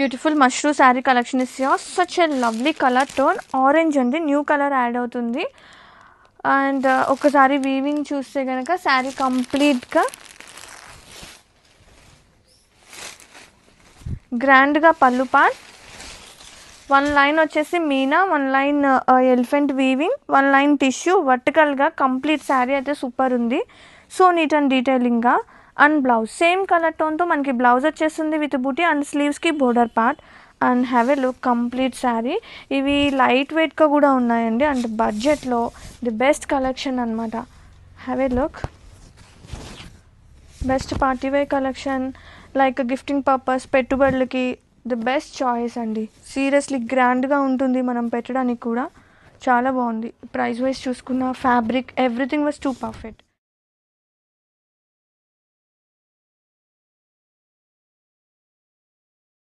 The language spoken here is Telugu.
Beautiful mashru sari collection is here. Such a lovely colour tone. Orange అండి, న్యూ కలర్ యాడ్ అవుతుంది. అండ్ ఒకసారి వీవింగ్ చూస్తే కనుక శారీ కంప్లీట్గా గ్రాండ్గా పళ్ళు పార్ట్, 1 లైన్ వచ్చేసి మీనా, 1 లైన్ ఎలిఫెంట్ వీవింగ్, 1 లైన్ టిష్యూ, వర్టికల్గా కంప్లీట్ శారీ అయితే సూపర్ ఉంది. సో నీట్ అండ్ డీటెయిలింగ్గా. అండ్ బ్లౌజ్ సేమ్ కలర్ టోన్తో మనకి బ్లౌజ్ వచ్చేస్తుంది విత్ బూటీ అండ్ స్లీవ్స్కి border part. And have a look complete sari. ఇవి లైట్ వెయిట్గా కూడా ఉన్నాయండి అండ్ బడ్జెట్లో ది బెస్ట్ కలెక్షన్ అనమాట. Have a look. Best party wear collection, like gifting purpose, పెట్టుబడులకి ది బెస్ట్ చాయిస్ అండి. సీరియస్లీ గ్రాండ్గా ఉంటుంది, మనం పెట్టడానికి కూడా చాలా బాగుంది. ప్రైస్ వైజ్ చూసుకున్న fabric everything was two perfect.